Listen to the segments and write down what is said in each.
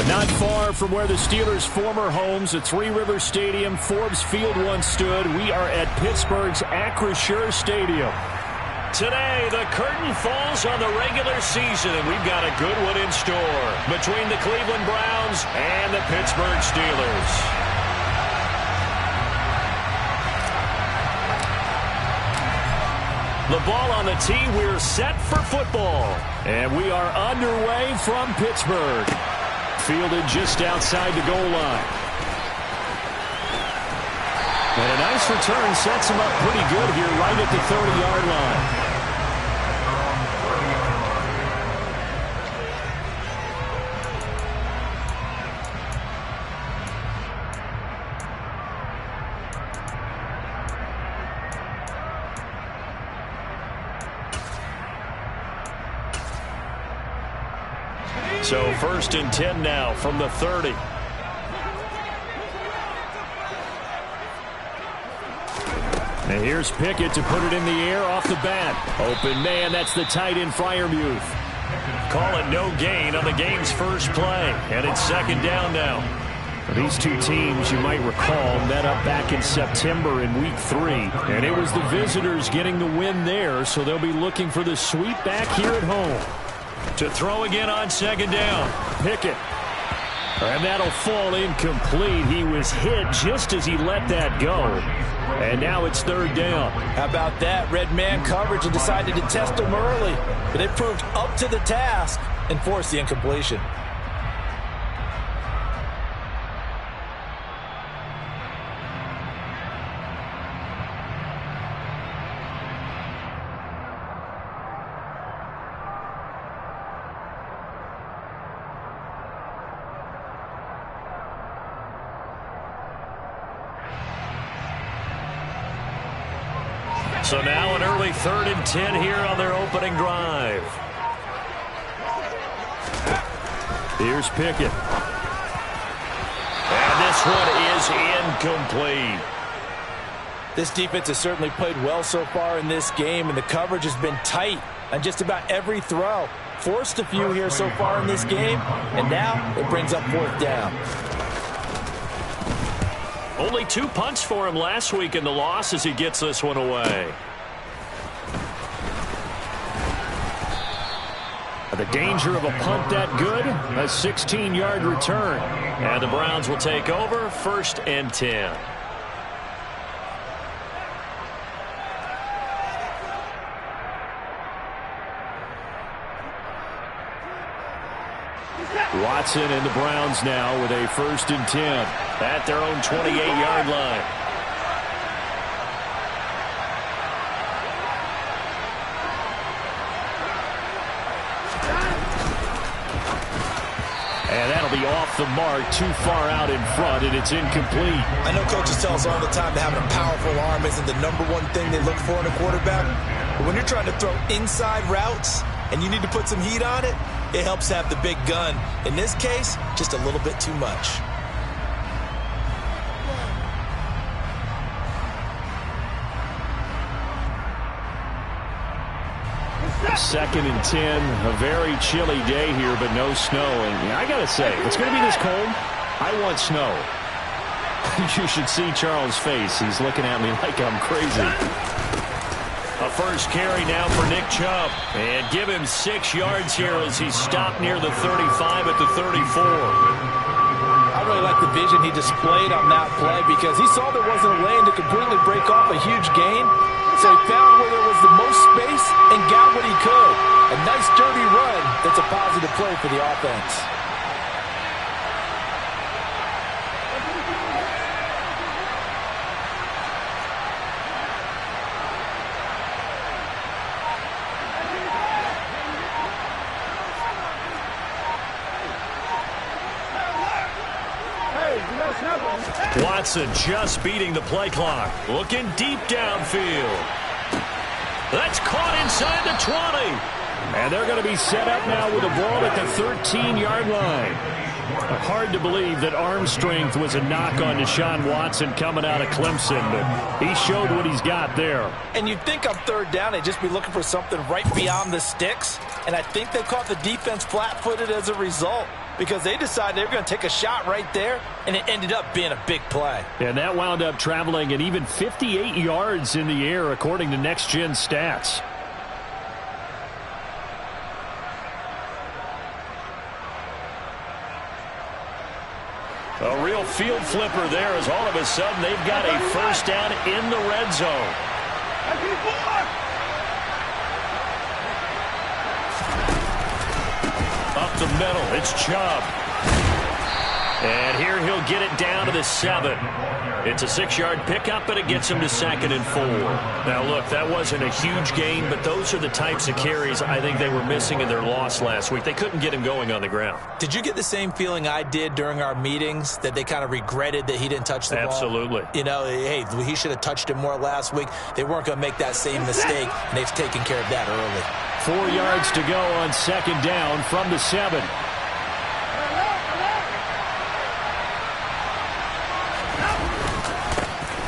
Not far from where the Steelers' former homes at Three Rivers Stadium, Forbes Field once stood, we are at Pittsburgh's Acrisure Stadium. Today, the curtain falls on the regular season, and we've got a good one in store between the Cleveland Browns and the Pittsburgh Steelers. The ball on the tee, we're set for football. And we are underway from Pittsburgh. Fielded just outside the goal line. And a nice return sets him up pretty good here right at the 30-yard line. So 1st and 10 now from the 30. And here's Pickett to put it in the air off the bat. Open man, that's the tight end Freiermuth. Call it no gain on the game's first play. And it's 2nd down now. These two teams, you might recall, met up back in September in Week 3. And it was the visitors getting the win there, so they'll be looking for the sweep back here at home. To throw again on 2nd down. Pickett. And that'll fall incomplete. He was hit just as he let that go. And now it's 3rd down. How about that? Red man coverage and decided to test him early. But they proved up to the task and forced the incompletion. So now an early 3rd and 10 here on their opening drive. Here's Pickett. And this one is incomplete. This defense has certainly played well so far in this game, and the coverage has been tight on just about every throw. Forced a few here so far in this game, and now it brings up 4th down. Only 2 punts for him last week in the loss as he gets this one away. The danger of a punt that good, a 16-yard return. And the Browns will take over 1st and 10. Watson and the Browns now with a 1st and 10. At their own 28-yard line. And that'll be off the mark, too far out in front, and it's incomplete. I know coaches tell us all the time that having a powerful arm isn't the #1 thing they look for in a quarterback. But when you're trying to throw inside routes and you need to put some heat on it, it helps have the big gun. In this case, just a little bit too much. Second and 10, a very chilly day here, but no snow. And I got to say, if it's going to be this cold, I want snow. You should see Charles' face. He's looking at me like I'm crazy. A first carry now for Nick Chubb. And give him 6 yards here as he's stopped near the 35 at the 34. I really like the vision he displayed on that play because he saw there wasn't a lane to completely break off a huge gain. So he found where there was the most space and got what he could. A nice dirty run that's a positive play for the offense. Watson just beating the play clock. Looking deep downfield. That's caught inside the 20. And they're going to be set up now with a ball at the 13-yard line. Hard to believe that arm strength was a knock on Deshaun Watson coming out of Clemson, but he showed what he's got there. And you'd think on 3rd down they'd just be looking for something right beyond the sticks, and I think they caught the defense flat-footed as a result. because they decided they were going to take a shot right there, and it ended up being a big play. And that wound up traveling an even 58 yards in the air, according to Next Gen Stats. A real field flipper there, as all of a sudden they've got a first down in the red zone. Up the middle, it's Chubb. And here he'll get it down to the 7. It's a 6-yard pickup, but it gets him to 2nd and 4. Now, look, that wasn't a huge gain, but those are the types of carries I think they were missing in their loss last week. They couldn't get him going on the ground. Did you get the same feeling I did during our meetings, that they kind of regretted that he didn't touch the ball? Absolutely. You know, hey, he should have touched it more last week. They weren't going to make that same mistake, and they've taken care of that early. 4 yards to go on 2nd down from the 7.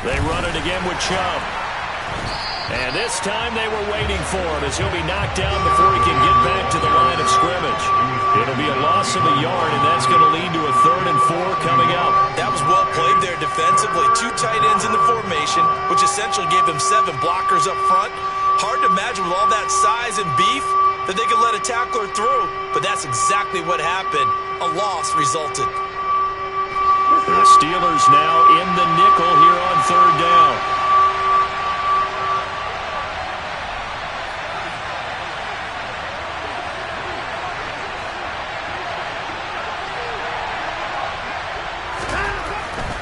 They run it again with Chubb. And this time they were waiting for him, as he'll be knocked down before he can get back to the line of scrimmage. It'll be a loss of a yard, and that's going to lead to a 3rd and 4 coming up. That was well played there defensively. 2 tight ends in the formation, which essentially gave them 7 blockers up front. Hard to imagine with all that size and beef that they could let a tackler through, but that's exactly what happened. A loss resulted. The Steelers now in the nickel here on 3rd down.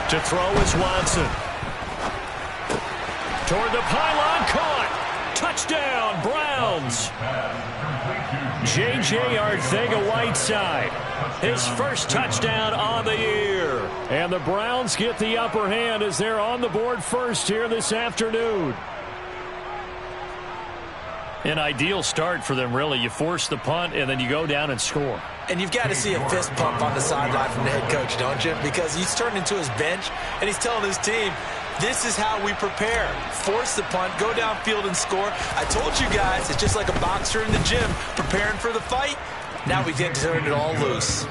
To throw is Watson. Toward the pylon, caught. Touchdown, Browns. J.J. Arcega-Whiteside, his first touchdown on the year. And the Browns get the upper hand as they're on the board first here this afternoon. An ideal start for them, really. You force the punt, and then you go down and score. And you've got to see a fist pump on the sideline from the head coach, don't you? Because he's turned into his bench, and he's telling his team, this is how we prepare. Force the punt, go downfield and score. I told you guys, it's just like a boxer in the gym preparing for the fight. Now we get to turn it all loose.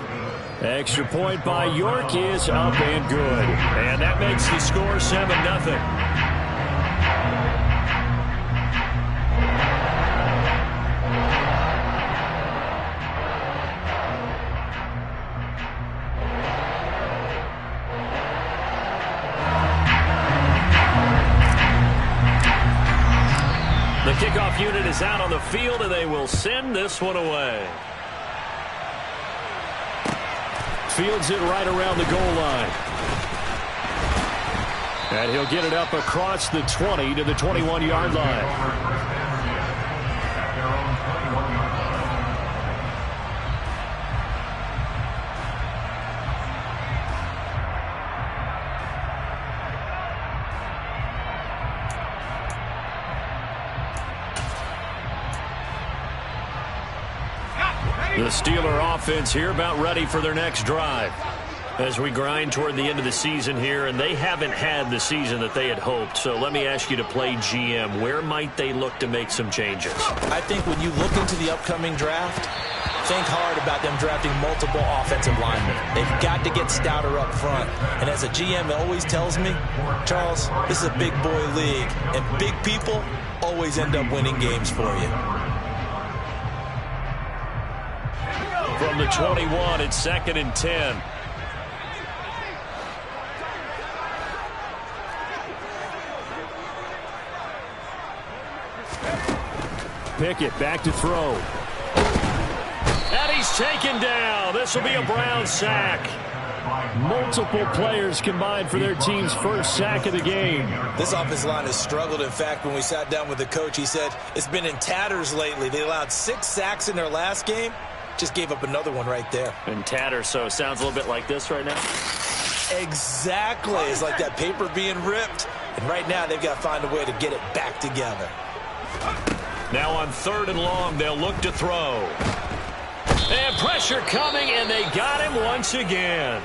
Extra point by York is up and good. And that makes the score 7-0. The kickoff unit is out on the field, and they will send this one away. Fields it right around the goal line. And he'll get it up across the 20 to the 21-yard line. The Steeler offense here about ready for their next drive as we grind toward the end of the season here, and they haven't had the season that they had hoped. So let me ask you to play GM. Where might they look to make some changes? I think when you look into the upcoming draft, think hard about them drafting multiple offensive linemen. They've got to get stouter up front. And as a GM always tells me, Charles, this is a big boy league, and big people always end up winning games for you. From the 21, it's 2nd and 10. Pickett back to throw. And he's taken down. This will be a Brown sack. Multiple players combined for their team's first sack of the game. This offensive line has struggled. In fact, when we sat down with the coach, he said it's been in tatters lately. They allowed 6 sacks in their last game. Just gave up another one right there. In tatters, so it sounds a little bit like this right now. Exactly. It's like that paper being ripped. And right now, they've got to find a way to get it back together. Now on 3rd and long, they'll look to throw. And pressure coming, and they got him once again.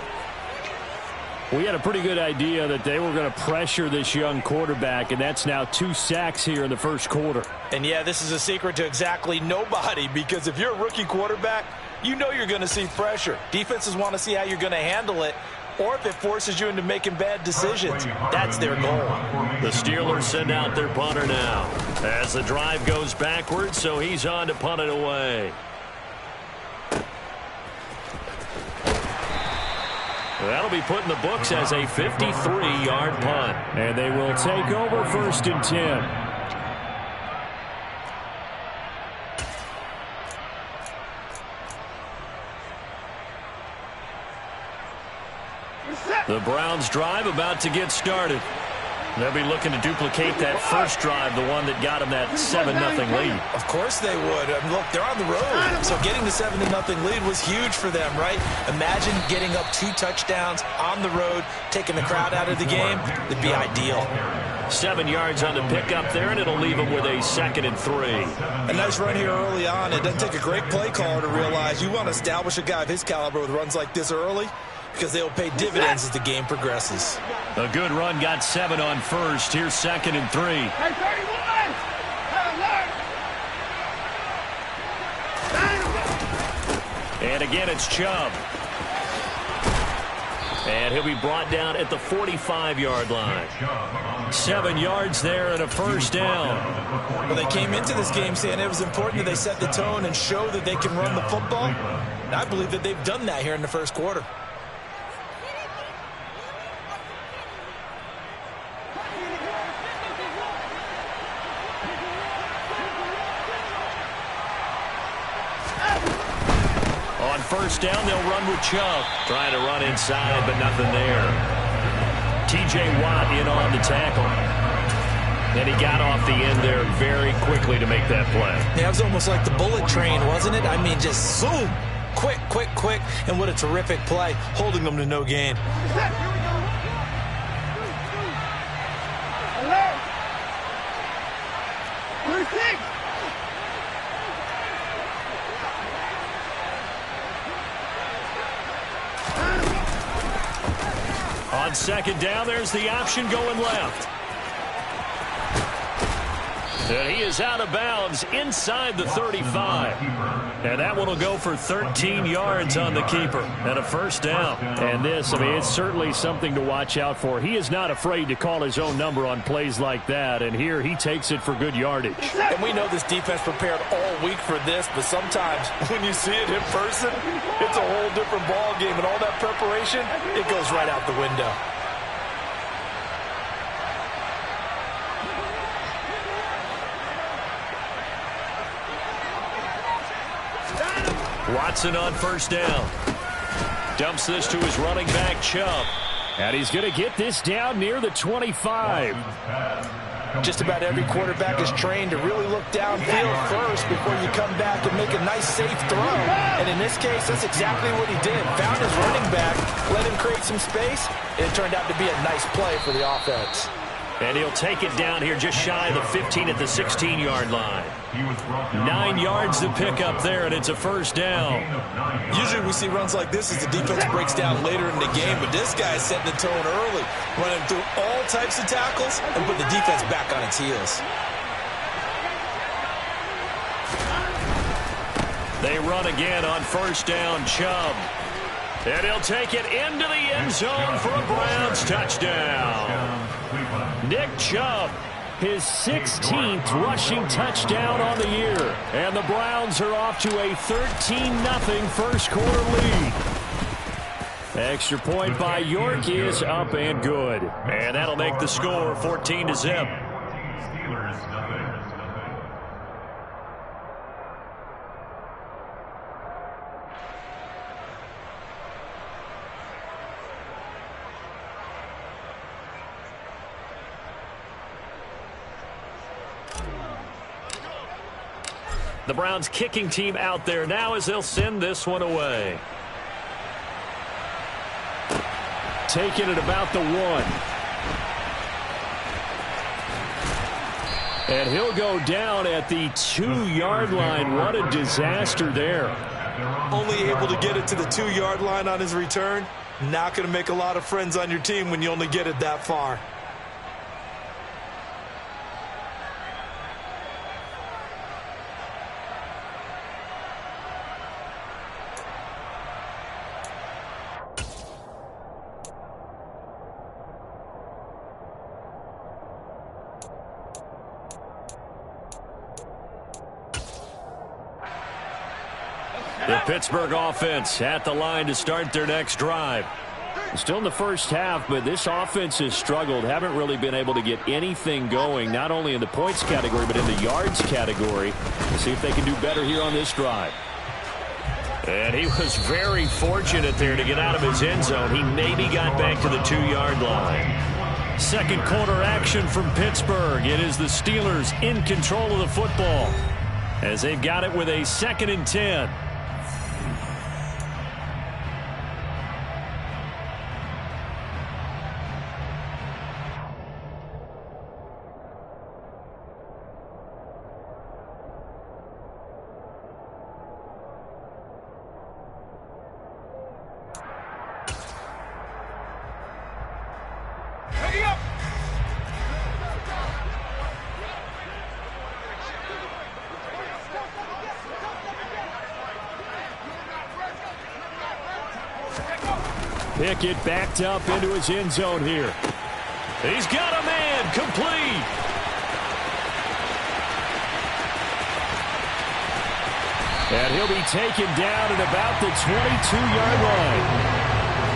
We had a pretty good idea that they were going to pressure this young quarterback, and that's now 2 sacks here in the first quarter. And, yeah, this is a secret to exactly nobody, because if you're a rookie quarterback, you know you're going to see pressure. Defenses want to see how you're going to handle it, or if it forces you into making bad decisions. That's their goal. The Steelers send out their punter now as the drive goes backwards, so he's on to punt it away. That'll be put in the books as a 53-yard punt. And they will take over 1st and 10. The Browns drive about to get started. They'll be looking to duplicate that first drive, the one that got them that 7-0 lead. Of course they would. I mean, look, they're on the road. So getting the 7-0 lead was huge for them, right? Imagine getting up 2 touchdowns on the road, taking the crowd out of the game. It'd be ideal. 7 yards on the pickup there, and it'll leave them with a 2nd and 3. A nice run here early on. It doesn't take a great play caller to realize you want to establish a guy of his caliber with runs like this early, because they'll pay dividends as the game progresses. A good run got 7 on first. Here's 2nd and 3. And again, it's Chubb. And he'll be brought down at the 45-yard line. 7 yards there and a first down. Well, they came into this game saying it was important that they set the tone and show that they can run the football. And I believe that they've done that here in the first quarter. On first down, they'll run with Chubb. Trying to run inside, but nothing there. T.J. Watt in on the tackle. And he got off the end there very quickly to make that play. Yeah, it was almost like the bullet train, wasn't it? I mean, just zoom. Quick, quick, quick. And what a terrific play, holding them to no gain. On second down, there's the option going left. And he is out of bounds inside the 35. And that one will go for 13 yards on the keeper and a first down. And this, I mean, it's certainly something to watch out for. He is not afraid to call his own number on plays like that. And here he takes it for good yardage. And we know this defense prepared all week for this, but sometimes when you see it in person, it's a whole different ball game. And all that preparation, it goes right out the window. Watson on first down. Dumps this to his running back, Chubb. And he's going to get this down near the 25. Just about every quarterback is trained to really look downfield first before you come back and make a nice, safe throw. And in this case, that's exactly what he did. Found his running back, let him create some space, and it turned out to be a nice play for the offense. And he'll take it down here just shy of the 15 at the 16-yard line. 9 yards to pick up there, and it's a first down. Usually we see runs like this as the defense breaks down later in the game, but this guy is setting the tone early, running through all types of tackles and put the defense back on its heels. They run again on first down, Chubb. And he'll take it into the end zone for a Browns touchdown. Nick Chubb, his 16th rushing touchdown on the year. And the Browns are off to a 13-0 first quarter lead. Extra point by York is up and good. And that'll make the score 14-0. The Browns kicking team out there now as they'll send this one away. Taking it about the 1. And he'll go down at the 2-yard line. What a disaster there. Only able to get it to the 2-yard line on his return. Not going to make a lot of friends on your team when you only get it that far. The Pittsburgh offense at the line to start their next drive. Still in the first half, but this offense has struggled. Haven't really been able to get anything going, not only in the points category, but in the yards category. We'll see if they can do better here on this drive. And he was very fortunate there to get out of his end zone. He maybe got back to the 2-yard line. Second quarter action from Pittsburgh. It is the Steelers in control of the football as they've got it with a 2nd and 10. Pickett backed up into his end zone here. He's got a man, complete. And he'll be taken down at about the 22-yard line.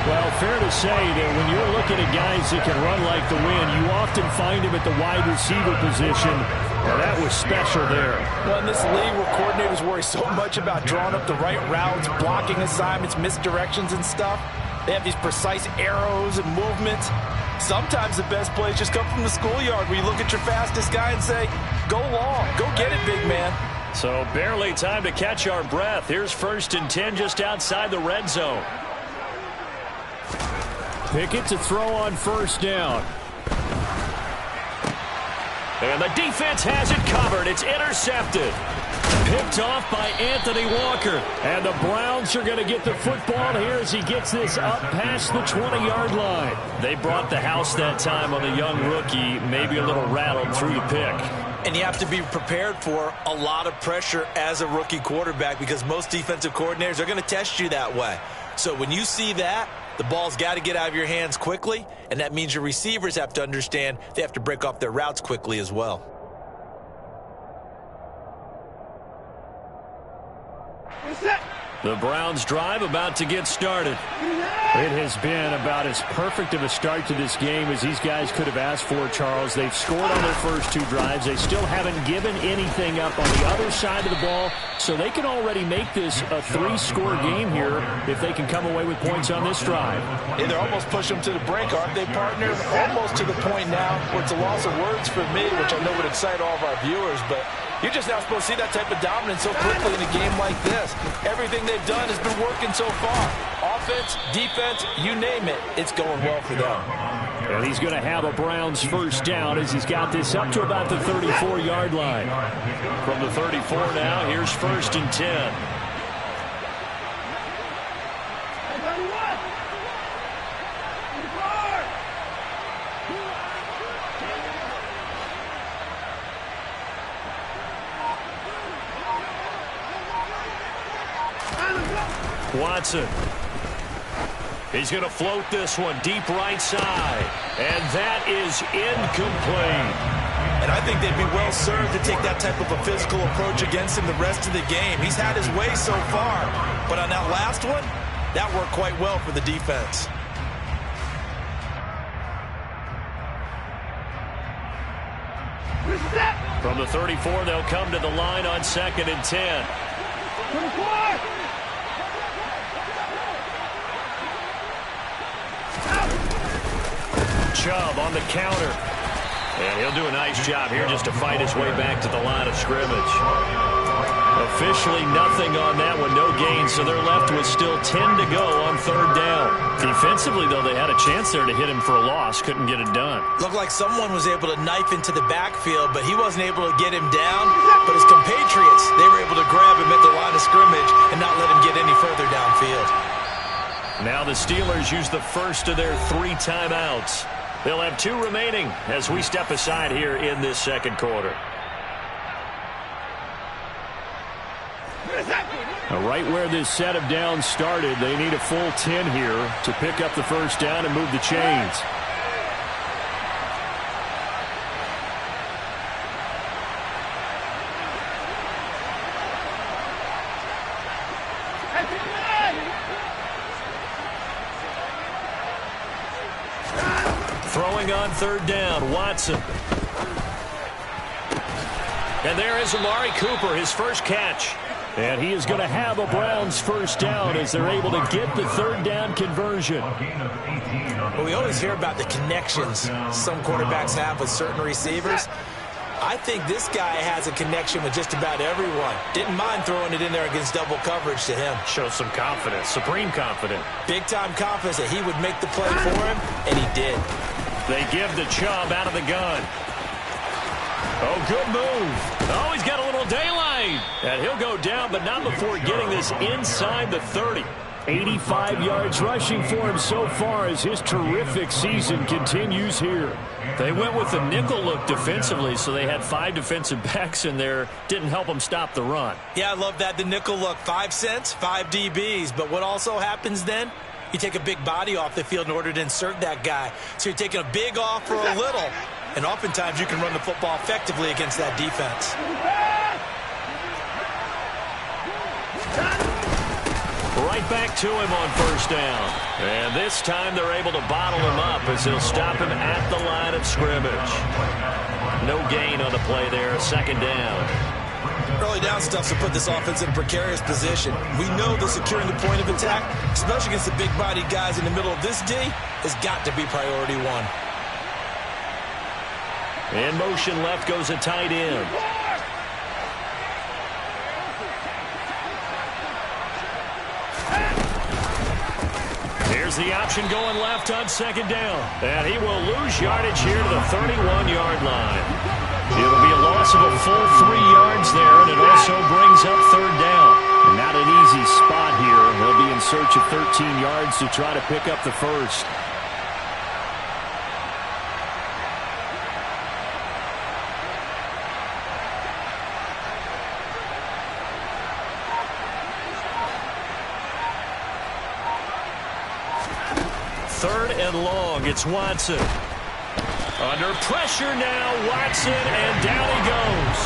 Well, fair to say that when you're looking at guys that can run like the wind, you often find him at the wide receiver position. Well, that was special there. Well, in this league where coordinators worry so much about drawing up the right routes, blocking assignments, misdirections and stuff, they have these precise arrows and movements. Sometimes the best plays just come from the schoolyard where you look at your fastest guy and say, go long, go get it, big man. So barely time to catch our breath. Here's 1st and 10 just outside the red zone. Pickett to throw on 1st down. And the defense has it covered. It's intercepted. Picked off by Anthony Walker. And the Browns are going to get the football here as he gets this up past the 20-yard line. They brought the house that time on the young rookie, maybe a little rattled through the pick. And you have to be prepared for a lot of pressure as a rookie quarterback because most defensive coordinators are going to test you that way. So when you see that, the ball's got to get out of your hands quickly, and that means your receivers have to understand they have to break off their routes quickly as well. The Browns drive about to get started. It has been about as perfect of a start to this game as these guys could have asked for, Charles. They've scored on their first 2 drives. They still haven't given anything up on the other side of the ball, so they can already make this a 3-score game here if they can come away with points on this drive. Yeah, they're almost pushing them to the brink, aren't they, partner? Almost to the point now where it's a loss of words for me, which I know would excite all of our viewers, but you're just not supposed to see that type of dominance so quickly in a game like this. Everything they've done has been working so far. Offense, defense, you name it, it's going well for them. And he's going to have a Browns 1st down as he's got this up to about the 34-yard line. From the 34 now, here's 1st and 10. Watson. He's going to float this one deep right side. And that is incomplete. And I think they'd be well served to take that type of a physical approach against him the rest of the game. He's had his way so far. But on that last one, that worked quite well for the defense. From the 34, they'll come to the line on 2nd and 10. Chubb on the counter. And he'll do a nice job here just to fight his way back to the line of scrimmage. Officially nothing on that one, no gain, so they're left with still 10 to go on 3rd down. Defensively, though, they had a chance there to hit him for a loss, couldn't get it done. Looked like someone was able to knife into the backfield, but he wasn't able to get him down. But his compatriots, they were able to grab him at the line of scrimmage and not let him get any further downfield. Now the Steelers use the first of their 3 timeouts. They'll have 2 remaining as we step aside here in this 2nd quarter. Right where this set of downs started, they need a full 10 here to pick up the 1st down and move the chains. Throwing on third down, Watson. And there is Amari Cooper, his first catch. And he is going to have a Browns first down as they're able to get the third down conversion. Well, we always hear about the connections some quarterbacks have with certain receivers. I think this guy has a connection with just about everyone. Didn't mind throwing it in there against double coverage to him. Shows some confidence, supreme confidence. Big-time confidence that he would make the play for him, and he did. They give the Chubb out of the gun. Oh, good move. Oh, he's got a little daylight. And he'll go down, but not before getting this inside the 30. 85 yards rushing for him so far as his terrific season continues here. They went with the nickel look defensively, so they had 5 defensive backs in there. Didn't help them stop the run. Yeah, I love that, the nickel look. 5 cents, 5 DBs. But what also happens then? You take a big body off the field in order to insert that guy. So you're taking a big off for a little. And oftentimes you can run the football effectively against that defense. Right back to him on first down. And this time they're able to bottle him up as they'll stop him at the line of scrimmage. No gain on the play there, second down. Early down stuff to put this offense in a precarious position. We know that securing the point of attack, especially against the big-bodied guys in the middle of this D, has got to be priority one. In motion left goes a tight end. Here's the option going left on second down. And he will lose yardage here to the 31-yard line. It'll be a loss of a full 3 yards there, and it also brings up third down. Not an easy spot here. They'll be in search of 13 yards to try to pick up the first. Third and long, it's Watson. Under pressure now, Watson, and down he goes.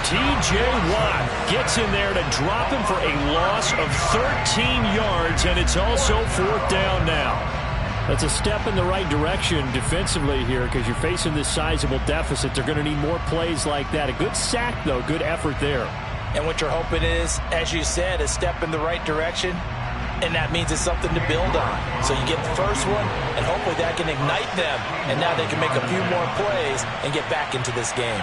T.J. Watt gets in there to drop him for a loss of 13 yards, and it's also fourth down now. That's a step in the right direction defensively here because you're facing this sizable deficit. They're going to need more plays like that. A good sack, though. Good effort there. And what you're hoping is, as you said, a step in the right direction. And that means it's something to build on. So you get the first one, and hopefully that can ignite them. And now they can make a few more plays and get back into this game.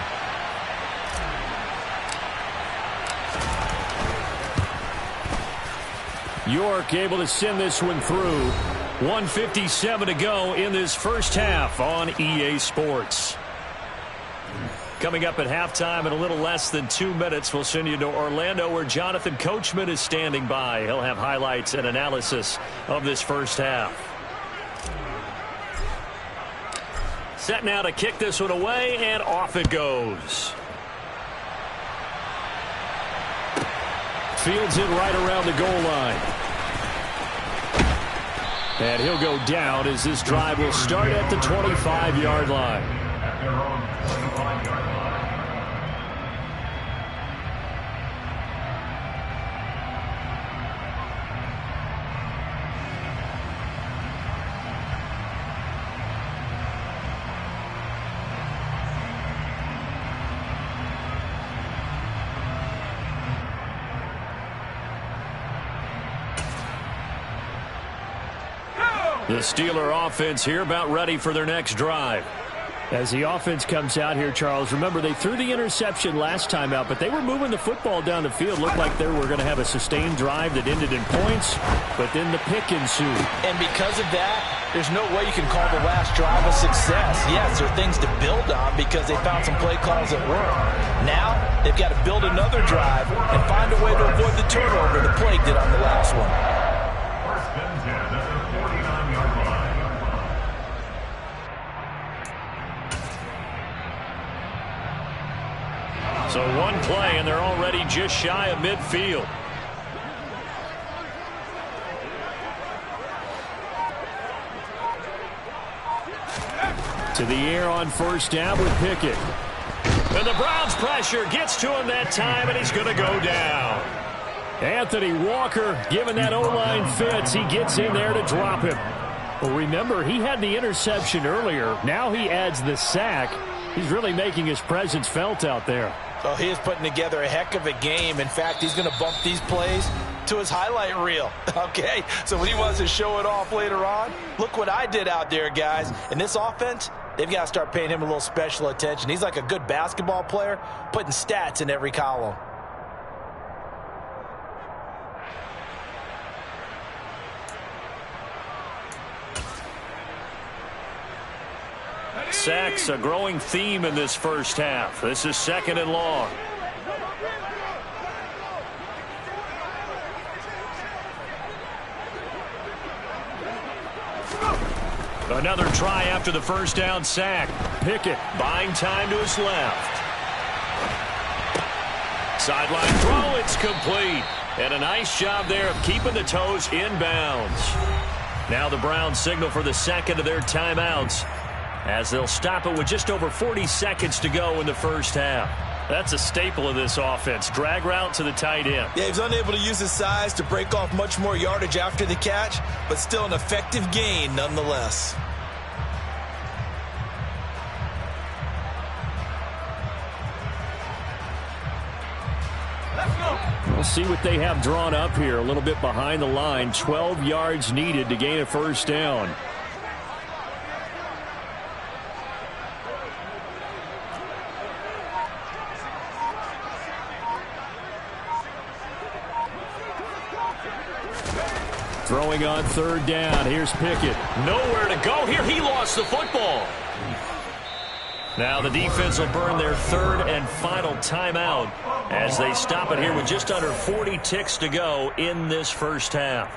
York able to send this one through. 1:57 to go in this first half on EA Sports. Coming up at halftime in a little less than 2 minutes, we'll send you to Orlando where Jonathan Coachman is standing by. He'll have highlights and analysis of this first half. Set now to kick this one away, and off it goes. Fields it right around the goal line. And he'll go down as this drive will start at the 25-yard line. The Steeler offense here about ready for their next drive. As the offense comes out here, Charles, remember they threw the interception last time out, but they were moving the football down the field. Looked like they were going to have a sustained drive that ended in points, but then the pick ensued. And because of that, there's no way you can call the last drive a success. Yes, there are things to build on because they found some play calls that work. Now, they've got to build another drive and find a way to avoid the turnover the Plague did on the last one. So one play, and they're already just shy of midfield. To the air on first down with Pickett. And the Browns pressure gets to him that time, and he's going to go down. Anthony Walker giving that O-line fits. He gets in there to drop him. Well, remember, he had the interception earlier. Now he adds the sack. He's really making his presence felt out there. Oh, he is putting together a heck of a game. In fact, he's going to bump these plays to his highlight reel. Okay, so when he wants to show it off later on, look what I did out there, guys. In this offense, they've got to start paying him a little special attention. He's like a good basketball player, putting stats in every column. Sacks, a growing theme in this first half. This is 2nd and long. Another try after the first down sack. Pickett buying time to his left. Sideline throw, it's complete. And a nice job there of keeping the toes inbounds. Now the Browns signal for the second of their timeouts, as they'll stop it with just over 40 seconds to go in the first half. That's a staple of this offense. Drag route to the tight end. Yeah, he's unable to use his size to break off much more yardage after the catch, but still an effective gain nonetheless. We'll see what they have drawn up here. A little bit behind the line. 12 yards needed to gain a first down. Throwing on 3rd down. Here's Pickett. Nowhere to go here. He lost the football. Now the defense will burn their 3rd and final timeout as they stop it here with just under 40 ticks to go in this first half.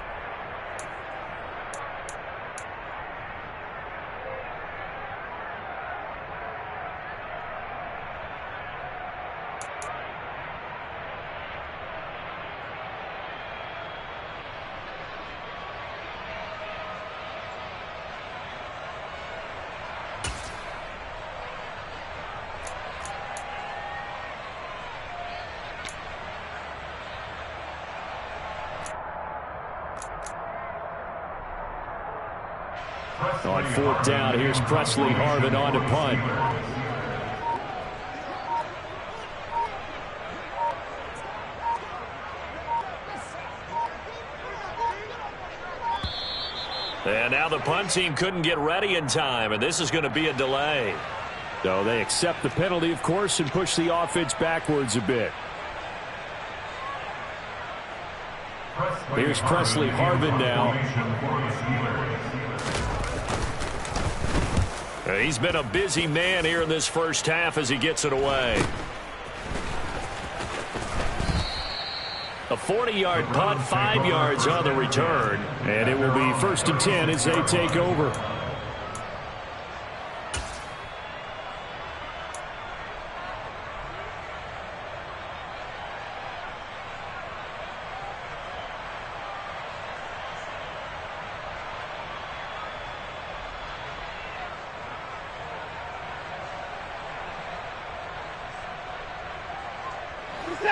On 4th down, here's Presley Harvin on to punt. And now the punt team couldn't get ready in time, and this is going to be a delay. So they accept the penalty, of course, and push the offense backwards a bit. Here's Presley Harvin now. He's been a busy man here in this first half as he gets it away. A 40-yard punt, 5 yards on the return. And it will be 1st and 10 as they take over.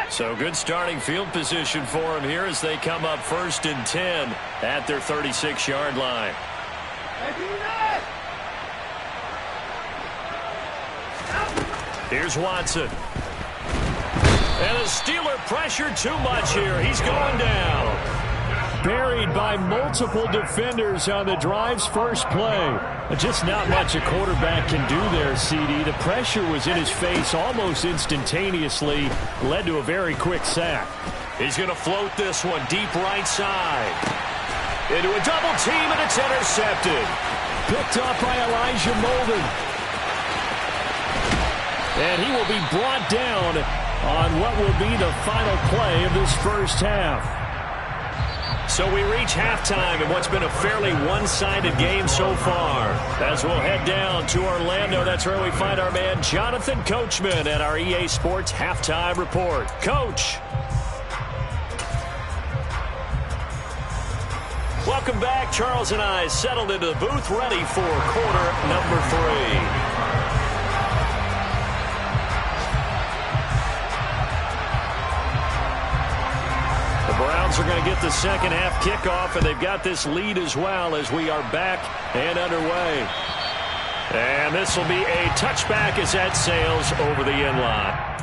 So good starting field position for him here as they come up 1st and 10 at their 36-yard line. Here's Watson. And the Steeler pressure too much here. He's going down. Buried by multiple defenders on the drive's first play. Just not much a quarterback can do there, CD. The pressure was in his face almost instantaneously. Led to a very quick sack. He's going to float this one deep right side. Into a double team, and it's intercepted. Picked up by Elijah Molden. And he will be brought down on what will be the final play of this first half. So we reach halftime in what's been a fairly one-sided game so far. As we'll head down to Orlando, that's where we find our man Jonathan Coachman at our EA Sports Halftime Report. Coach. Welcome back. Charles and I settled into the booth ready for quarter number 3. Browns are going to get the second half kickoff, and they've got this lead as well as we are back and underway. And this will be a touchback as that sails over the end line.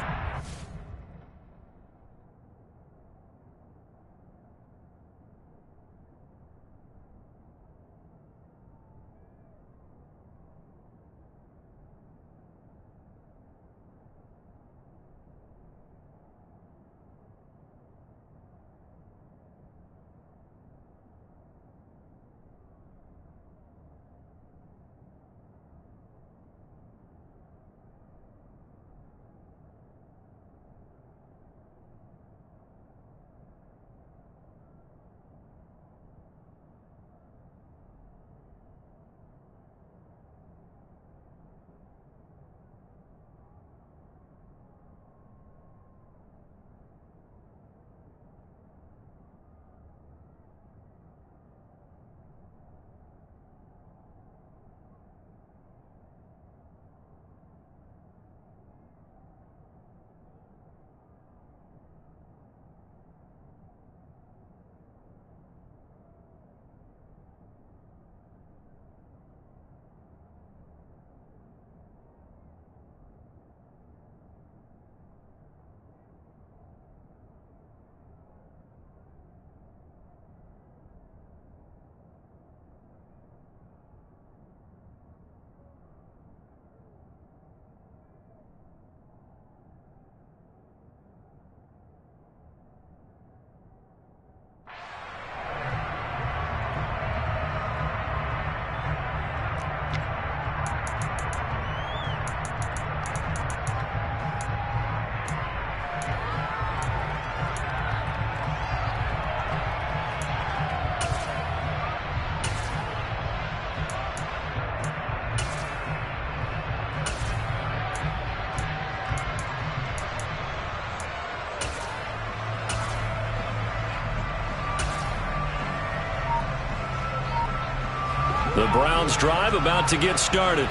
The Browns drive about to get started.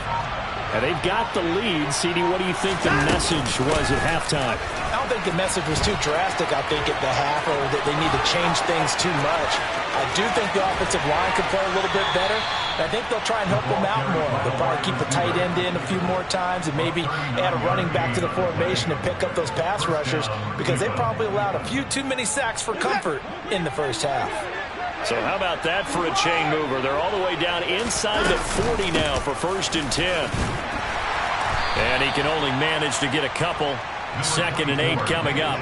And they've got the lead. CD, what do you think the message was at halftime? I don't think the message was too drastic, I think, at the half, or that they need to change things too much. I do think the offensive line could play a little bit better. I think they'll try and help them out more. They'll probably keep a tight end in a few more times and maybe add a running back to the formation and pick up those pass rushers, because they probably allowed a few too many sacks for comfort in the first half. So how about that for a chain mover? They're all the way down inside the 40 now for 1st and 10. And he can only manage to get a couple. 2nd and 8 coming up.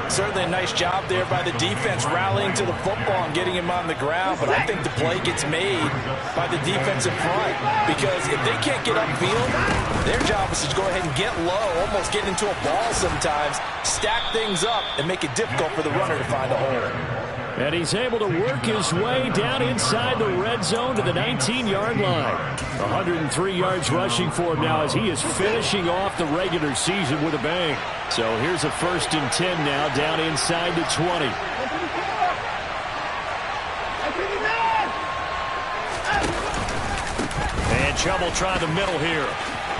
Certainly a nice job there by the defense rallying to the football and getting him on the ground, but I think the play gets made by the defensive front, because if they can't get upfield, their job is to go ahead and get low, almost get into a ball sometimes, stack things up, and make it difficult for the runner to find a hole. And he's able to work his way down inside the red zone to the 19-yard line. 103 yards rushing for him now as he is finishing off the regular season with a bang. So here's a 1st and 10 now down inside the 20. And trouble trying the middle here.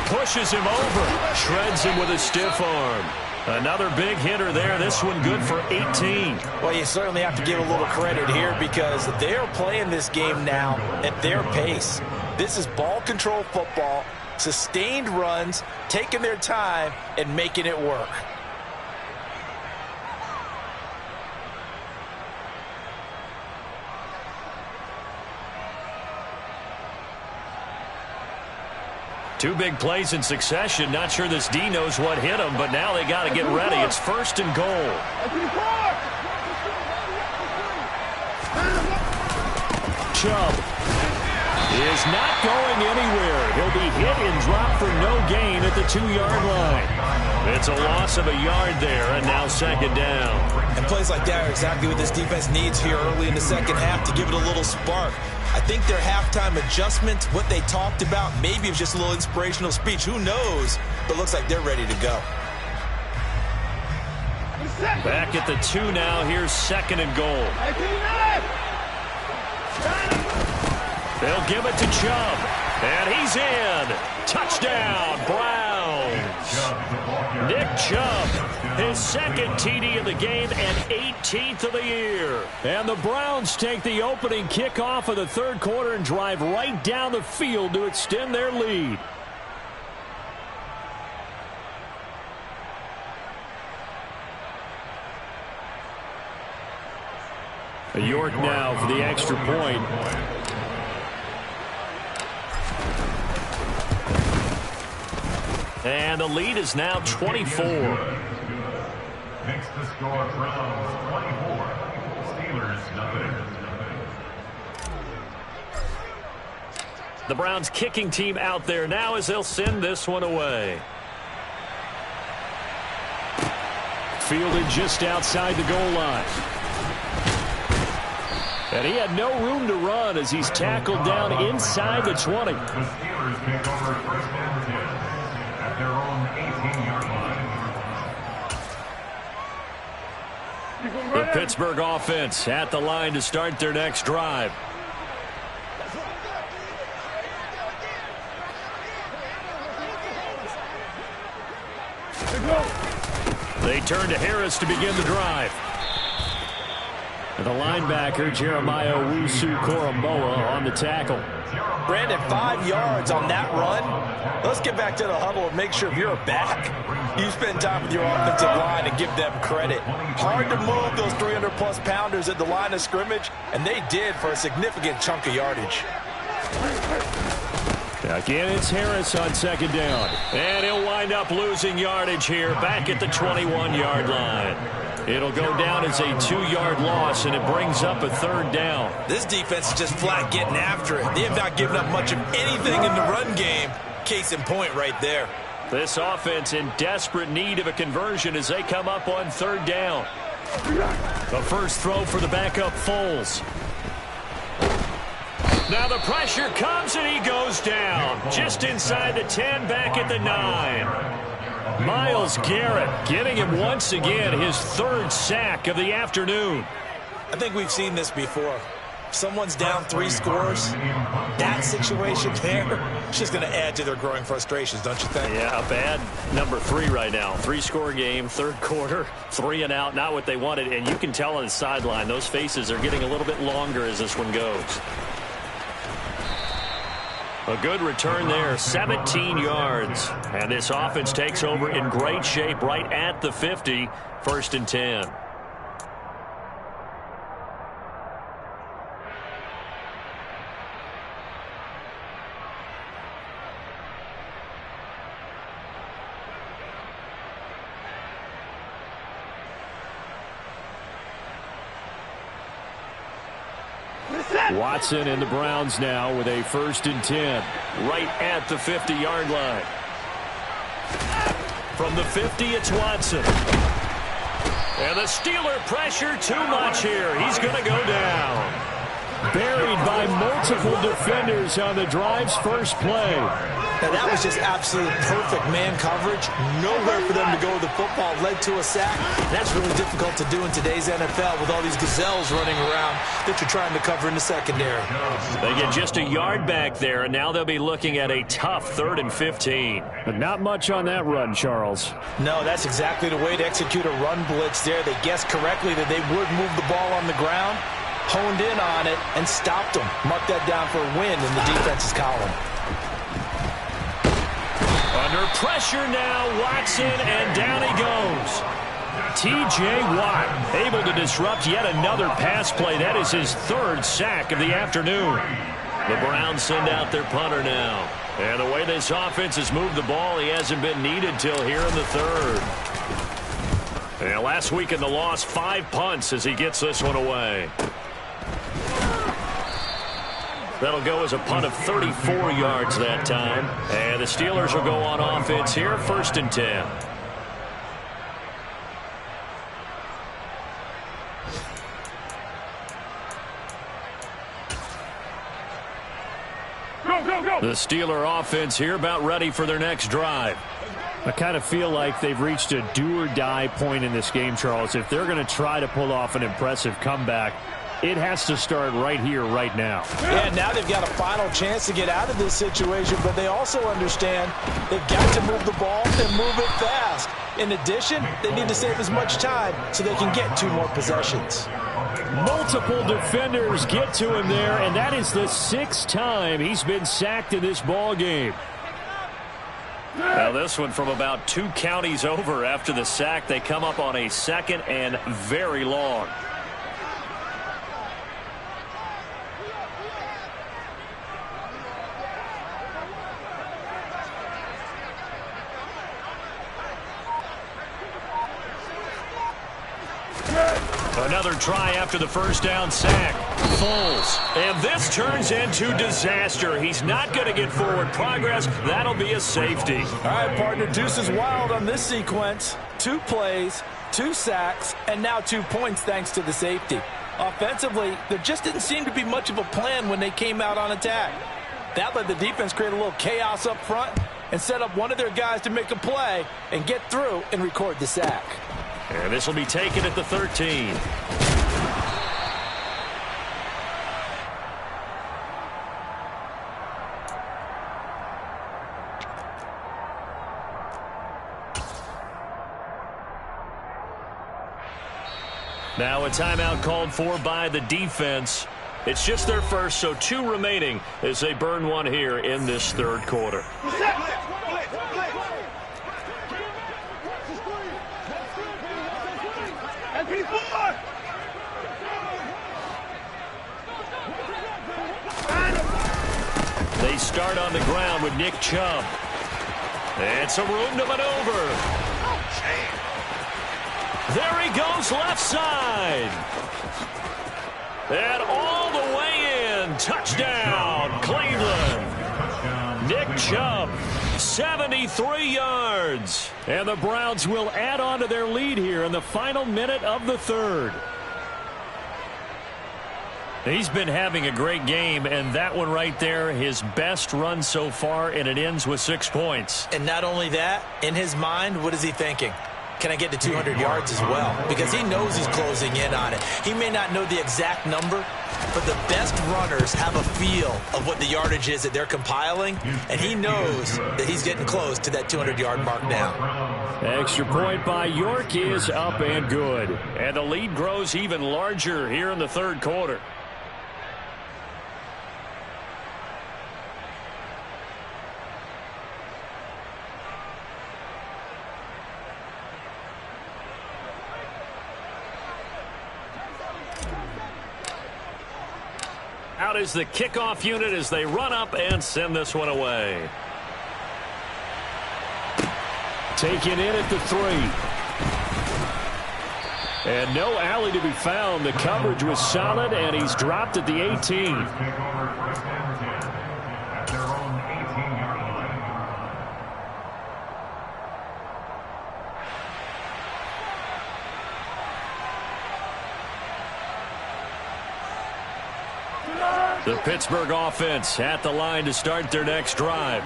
Pushes him over. Shreds him with a stiff arm. Another big hitter there. This one good for 18. Well, you certainly have to give a little credit here, because they're playing this game now at their pace. This is ball control football, sustained runs, taking their time, and making it work. Two big plays in succession. Not sure this D knows what hit him, but now they got to get ready. It's 1st and goal. Chubb is not going anywhere. He'll be hit and dropped for no gain at the 2-yard line. It's a loss of a yard there, and now 2nd down. And plays like that are exactly what this defense needs here early in the second half to give it a little spark. I think their halftime adjustment, what they talked about, maybe it was just a little inspirational speech. Who knows? But it looks like they're ready to go. Back at the 2 now. Here's 2nd and goal. They'll give it to Chubb. And he's in. Touchdown, Browns. Nick Chubb, his second TD of the game and 18th of the year. And the Browns take the opening kickoff of the third quarter and drive right down the field to extend their lead. York now for the extra point. And the lead is now 24. Makes the score Browns 24, Steelers nothing. The Browns kicking team out there now as they'll send this one away. Fielded just outside the goal line. And he had no room to run as he's tackled down inside the 20. The Steelers pick over first and 10 at their own 18-yard line. The Pittsburgh offense at the line to start their next drive. They turn to Harris to begin the drive. The linebacker, Jeremiah Owusu-Koramoah, on the tackle. Brandon, 5 yards on that run. Let's get back to the huddle and make sure if you're a back, you spend time with your offensive line and give them credit. Hard to move those 300-plus pounders at the line of scrimmage, and they did for a significant chunk of yardage. Again, it's Harris on second down. And he'll wind up losing yardage here back at the 21-yard line. It'll go down as a 2-yard loss, and it brings up a third down. This defense is just flat getting after it. They have not given up much of anything in the run game. Case in point right there. This offense in desperate need of a conversion as they come up on third down. The first throw for the backup Foles. Now the pressure comes and he goes down. Just inside the 10, back at the 9. Myles Garrett getting him once again his third sack of the afternoon. I think we've seen this before. Someone's down 3 scores. That situation there, it's just going to add to their growing frustrations, don't you think? Yeah, a bad number 3 right now. 3-score game, third quarter, 3 and out, not what they wanted. And you can tell on the sideline, those faces are getting a little bit longer as this one goes. A good return there, 17 yards. And this offense takes over in great shape right at the 50, 1st and 10. Watson and the Browns now with a 1st and 10. Right at the 50-yard line. From the 50, it's Watson. And the Steeler pressure too much here. He's going to go down. Buried by multiple defenders on the drive's first play. Now that was just absolute perfect man coverage. Nowhere for them to go with the football. Led to a sack. That's really difficult to do in today's NFL with all these gazelles running around that you're trying to cover in the secondary. They get just a yard back there, and now they'll be looking at a tough 3rd and 15. But not much on that run, Charles. No, that's exactly the way to execute a run blitz there. They guessed correctly that they would move the ball on the ground, honed in on it, and stopped them. Mark that down for a win in the defense's column. Under pressure now, Watson, and down he goes. T.J. Watt able to disrupt yet another pass play. That is his 3rd sack of the afternoon. The Browns send out their punter now. And the way this offense has moved the ball, he hasn't been needed till here in the 3rd. And last week in the loss, 5 punts as he gets this one away. That'll go as a punt of 34 yards that time. And the Steelers will go on offense here, 1st and 10. The Steeler offense here about ready for their next drive. I kind of feel like they've reached a do-or-die point in this game, Charles. If they're going to try to pull off an impressive comeback, It has to start right here, right now. Yeah, now they've got a final chance to get out of this situation, but they also understand they've got to move the ball and move it fast. In addition, they need to save as much time so they can get 2 more possessions. Multiple defenders get to him there, and that is the 6th time he's been sacked in this ball game. Now this one from about 2 counties over after the sack. They come up on a 2nd and very long. Another try after the first down sack. Foles. And this turns into disaster. He's not going to get forward progress. That'll be a safety. All right, partner, deuce is wild on this sequence. 2 plays, 2 sacks, and now 2 points thanks to the safety. Offensively, there just didn't seem to be much of a plan when they came out on attack. That let the defense create a little chaos up front and set up one of their guys to make a play and get through and record the sack. And this will be taken at the 13. Now a timeout called for by the defense. It's just their first, so 2 remaining as they burn one here in this 3rd quarter. They start on the ground with Nick Chubb. And some room to maneuver. There he goes left side. And all the way in. Touchdown, Cleveland. Nick Chubb, 73 yards. And the Browns will add on to their lead here in the final minute of the 3rd. He's been having a great game, and that one right there, his best run so far, and it ends with 6 points. And not only that, in his mind, what is he thinking? Can I get to 200 yards as well? Because he knows he's closing in on it. He may not know the exact number, but the best runners have a feel of what the yardage is that they're compiling, and he knows that he's getting close to that 200-yard mark now. Extra point by York is up and good. And the lead grows even larger here in the 3rd quarter. Out is the kickoff unit as they run up and send this one away. Taken in at the 3. And no alley to be found. The coverage was solid, and he's dropped at the 18. Take over first and 10 at their own 18-yard line. The Pittsburgh offense at the line to start their next drive.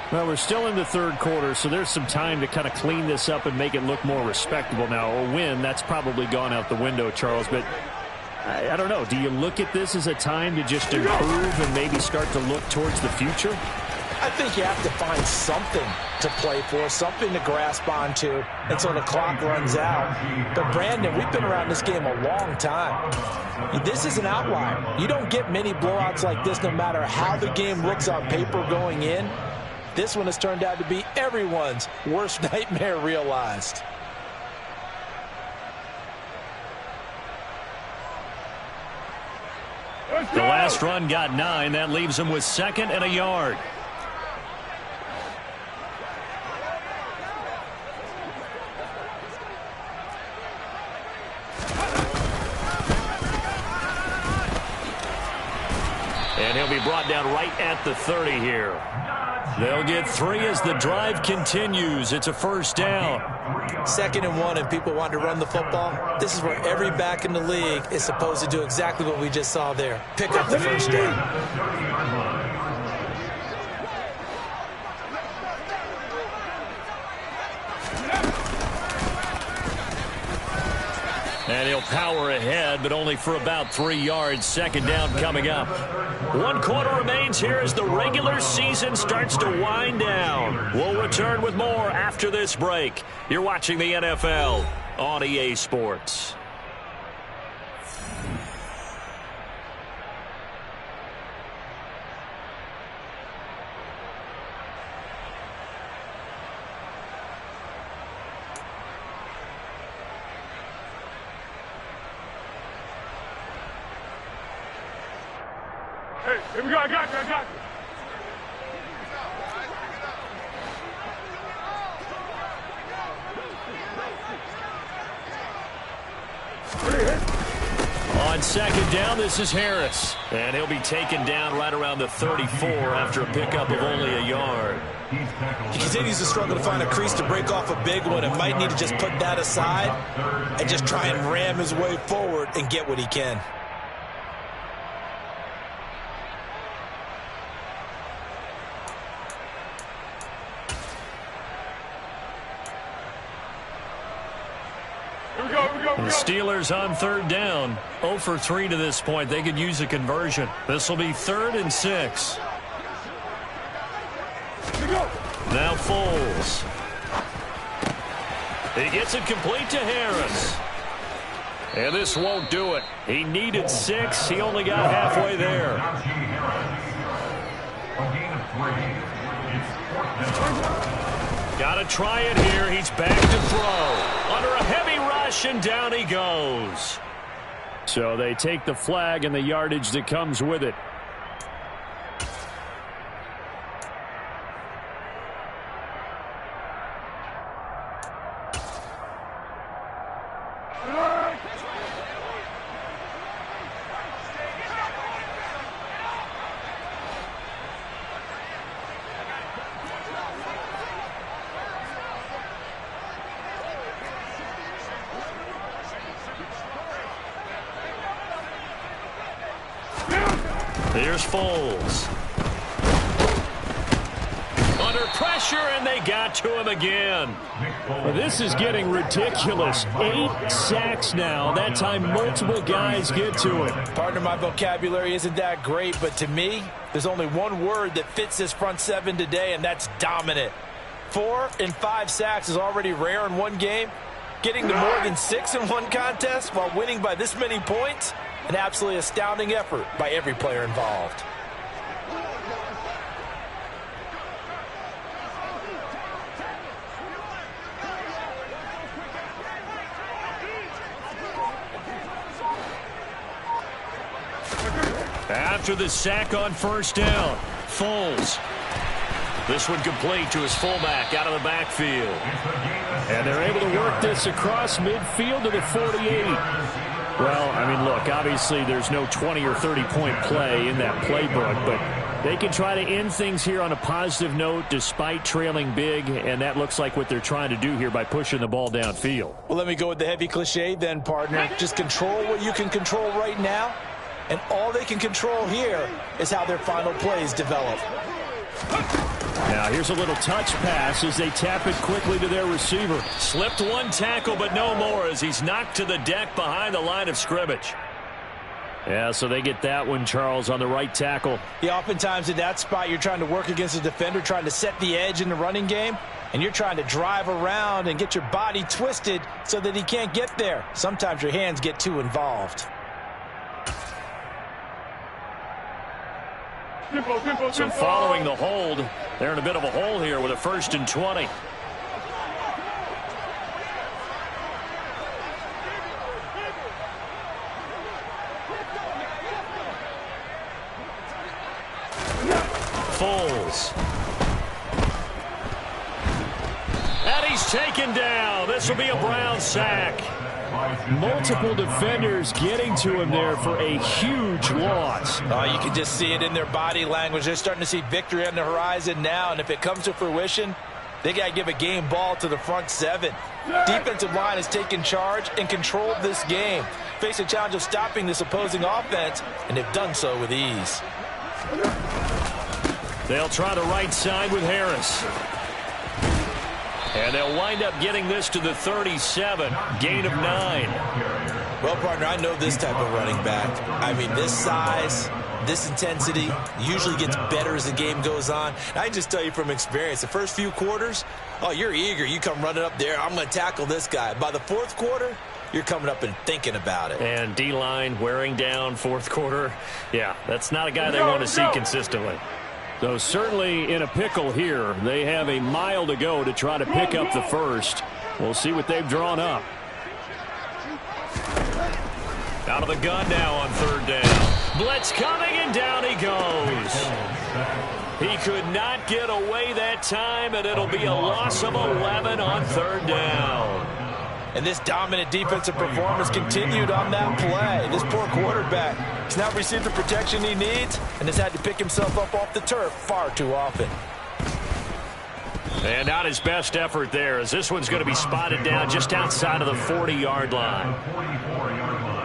Well, we're still in the 3rd quarter, so there's some time to kind of clean this up and make it look more respectable now. A win, that's probably gone out the window, Charles, but I don't know. Do you look at this as a time to just improve and maybe start to look towards the future? I think you have to find something to play for, something to grasp onto until the clock runs out. But, Brandon, we've been around this game a long time. This is an outlier. You don't get many blowouts like this no matter how the game looks on paper going in. This one has turned out to be everyone's worst nightmare realized. The last run got 9. That leaves him with 2nd and a yard. And he'll be brought down right at the 30 here. They'll get 3 as the drive continues. It's a first down. 2nd and 1, and people want to run the football. This is where every back in the league is supposed to do exactly what we just saw there. Pick up the first down. And he'll power ahead, but only for about 3 yards. Second down coming up. 1 quarter remains here as the regular season starts to wind down. We'll return with more after this break. You're watching the NFL on EA Sports. Hey, here we go. I got you. On second down, this is Harris. And he'll be taken down right around the 34 after a pickup of only a yard. He continues to struggle to find a crease to break off a big one and might need to just put that aside and just try and ram his way forward and get what he can. The Steelers on third down. 0 for 3 to this point. They could use a conversion. This will be 3rd and 6. Now Foles. He gets it complete to Harris. And this won't do it. He needed 6. He only got halfway there. Got to try it here. He's back to throw. Under a heavy rush, and down he goes. So they take the flag and the yardage that comes with it. Here's Foles. Under pressure, and they got to him again. Well, this is getting ridiculous. 8 sacks now. That time multiple guys get to it. Partner, my vocabulary isn't that great, but to me, there's only one word that fits this front seven today, and that's dominant. 4 and 5 sacks is already rare in one game. Getting to more than 6 in one contest while winning by this many points, an absolutely astounding effort by every player involved. After the sack on first down, Foles. This one complete to his fullback out of the backfield. And they're able to work this across midfield to the 48. Well, I mean, look, obviously there's no 20 or 30-point play in that playbook, but they can try to end things here on a positive note despite trailing big, and that looks like what they're trying to do here by pushing the ball downfield. Well, let me go with the heavy cliche then, partner. Just control what you can control right now, and all they can control here is how their final plays develop. Now here's a little touch pass as they tap it quickly to their receiver. Slipped one tackle, but no more as he's knocked to the deck behind the line of scrimmage. Yeah, so they get that one, Charles, on the right tackle. Yeah, oftentimes in that spot, you're trying to work against a defender, trying to set the edge in the running game, and you're trying to drive around and get your body twisted so that he can't get there. Sometimes your hands get too involved. So following the hold, they're in a bit of a hole here with a 1st and 20. Foles. And he's taken down. This will be a Brown sack. Multiple defenders getting to him there for a huge loss. You can just see it in their body language. They're starting to see victory on the horizon now, and if it comes to fruition, they got to give a game ball to the front seven. Defensive line has taken charge and controlled this game. Face a challenge of stopping this opposing offense, and they've done so with ease. They'll try the right side with Harris. And they'll wind up getting this to the 37. Gain of 9. Well, partner, I know this type of running back. I mean, this size, this intensity usually gets better as the game goes on. And I can just tell you from experience, the first few quarters, oh, you're eager. You come running up there, I'm going to tackle this guy. By the fourth quarter, you're coming up and thinking about it. And D-line wearing down fourth quarter. Yeah, that's not a guy they want to see consistently. So certainly in a pickle here. They have a mile to go to try to pick up the first. We'll see what they've drawn up. Out of the gun now on third down. Blitz coming, and down he goes. He could not get away that time, and it'll be a loss of 11 on third down. And this dominant defensive performance continued on that play. This poor quarterback has not received the protection he needs and has had to pick himself up off the turf far too often. And not his best effort there, as this one's going to be spotted down just outside of the 40-yard line. 44-yard line.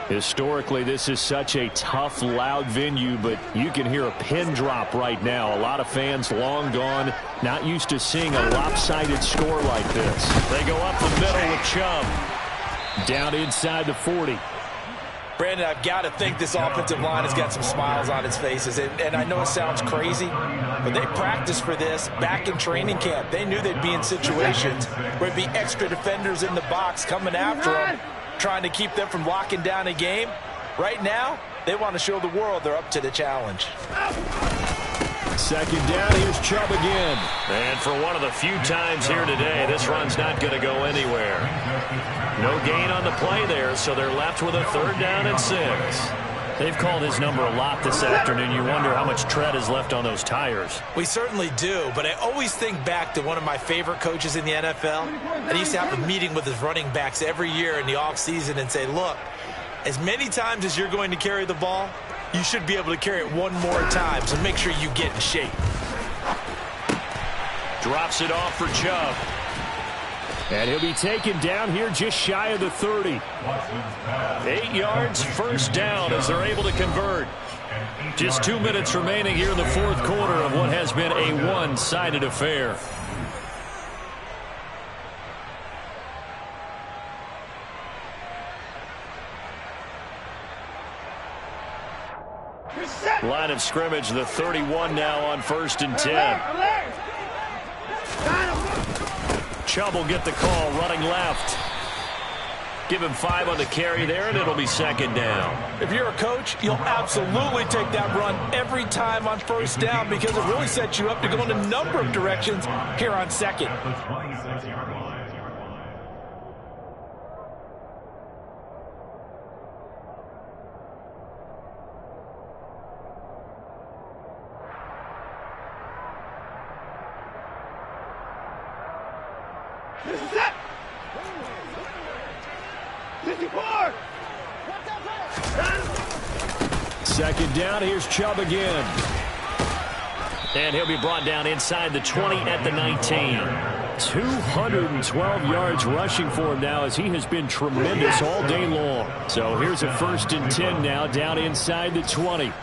Historically, this is such a tough, loud venue, but you can hear a pin drop right now. A lot of fans long gone, not used to seeing a lopsided score like this. They go up the middle with Chubb. Down inside the 40. Brandon, I've got to think this offensive line has got some smiles on its faces. And I know it sounds crazy, but they practiced for this back in training camp. They knew they'd be in situations where there'd be extra defenders in the box coming after them, trying to keep them from locking down a game. Right now, they want to show the world they're up to the challenge. Second down, here's Chubb again. And for one of the few times here today, this run's not going to go anywhere. No gain on the play there, so they're left with a third down and 6. They've called his number a lot this afternoon. You wonder how much tread is left on those tires. We certainly do, but I always think back to one of my favorite coaches in the NFL. And he used to have a meeting with his running backs every year in the offseason and say, look, as many times as you're going to carry the ball, you should be able to carry it one more time, so make sure you get in shape. Drops it off for Chubb. And he'll be taken down here just shy of the 30. 8 yards, first down as they're able to convert. Just 2 minutes remaining here in the fourth quarter of what has been a one-sided affair. Line of scrimmage, the 31 now on 1st and 10. Chubb will get the call, running left. Give him 5 on the carry there, and it'll be second down. If you're a coach, you'll absolutely take that run every time on first down because it really sets you up to go in a number of directions here on second. The 26-yard line. Second down, here's Chubb again. And he'll be brought down inside the 20 at the 19. 212 yards rushing for him now as he has been tremendous all day long. So here's a 1st and 10 now down inside the 20.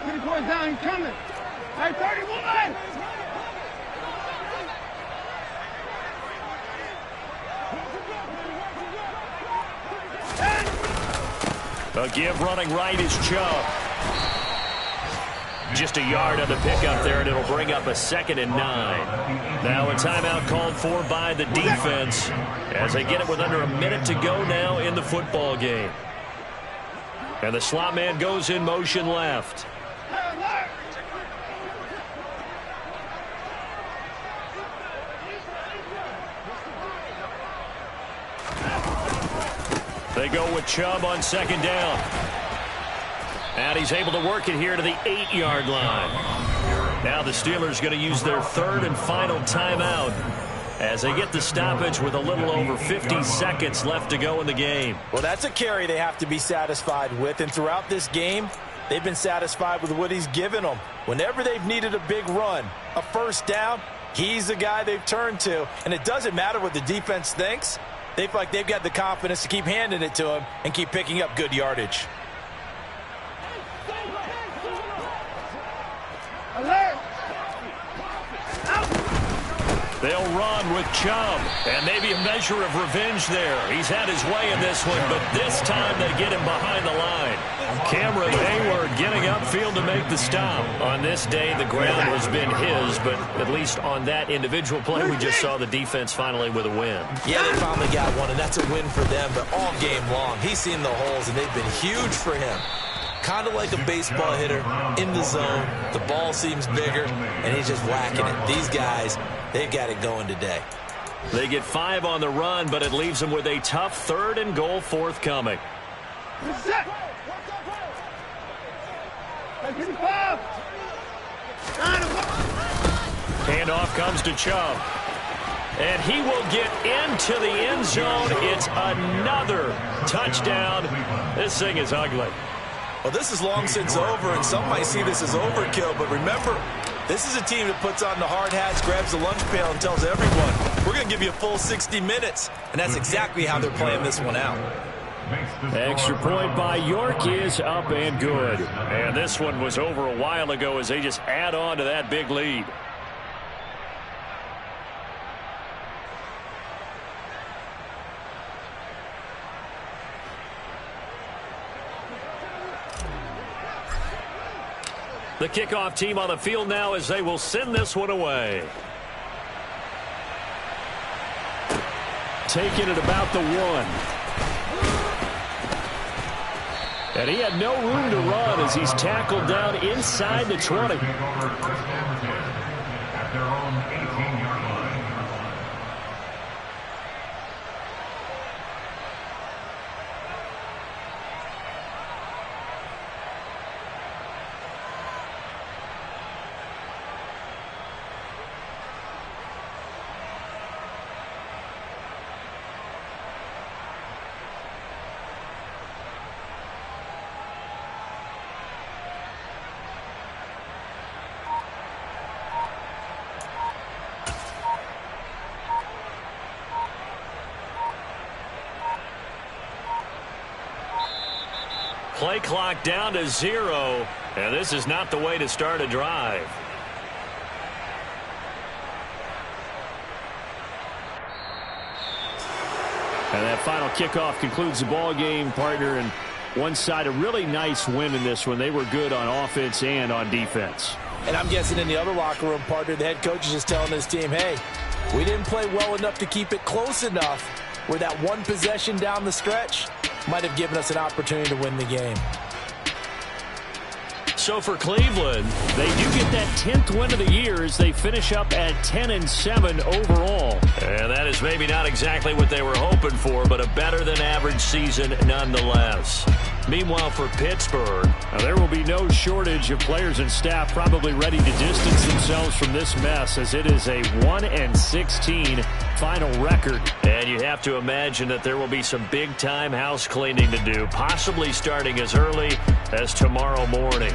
34 down, he's coming. Hey, 31! A give running right is Chubb. Just a yard on the pickup there, and it'll bring up a 2nd and 9. Now a timeout called for by the defense as they get it with under a minute to go now in the football game. And the slot man goes in motion left. They go with Chubb on 2nd down. And he's able to work it here to the 8-yard line. Now the Steelers going to use their 3rd and final timeout as they get the stoppage with a little over 50 seconds left to go in the game. Well, that's a carry they have to be satisfied with, and throughout this game, they've been satisfied with what he's given them. Whenever they've needed a big run, a first down, he's the guy they've turned to, and it doesn't matter what the defense thinks. They feel like they've got the confidence to keep handing it to him and keep picking up good yardage. Alert! They'll run with Chubb, and maybe a measure of revenge there. He's had his way in this one, but this time they get him behind the line. Cameron Hayward getting upfield to make the stop. On this day, the ground has been his, but at least on that individual play, we just saw the defense finally with a win. Yeah, they finally got one, and that's a win for them, but all game long, he's seen the holes, and they've been huge for him. Kind of like a baseball hitter in the zone. The ball seems bigger, and he's just whacking it. These guys, they've got it going today. They get 5 on the run, but it leaves them with a tough 3rd and goal forthcoming. Set! Handoff comes to Chubb. And he will get into the end zone. It's another touchdown. This thing is ugly. Well, this is long since over, and some might see this as overkill, but remember, this is a team that puts on the hard hats, grabs the lunch pail, and tells everyone, we're going to give you a full 60 minutes. And that's exactly how they're playing this one out. Extra point by York is up and good. And this one was over a while ago as they just add on to that big lead. The kickoff team on the field now as they will send this one away. Taking it about the 1. And he had no room to run as he's tackled down inside the 20. Take over 1st and 10 at their own 18-yard line. Play clock down to 0, and this is not the way to start a drive. And that final kickoff concludes the ball game, partner. And one side, a really nice win in this one. They were good on offense and on defense. And I'm guessing in the other locker room, partner, the head coach is just telling his team, hey, we didn't play well enough to keep it close enough where that one possession down the stretch might have given us an opportunity to win the game. So for Cleveland, they do get that 10th win of the year as they finish up at 10-7 overall. And that is maybe not exactly what they were hoping for, but a better than average season nonetheless. Meanwhile, for Pittsburgh, now, there will be no shortage of players and staff probably ready to distance themselves from this mess, as it is a 1-16 final record. And you have to imagine that there will be some big-time house cleaning to do, possibly starting as early as tomorrow morning.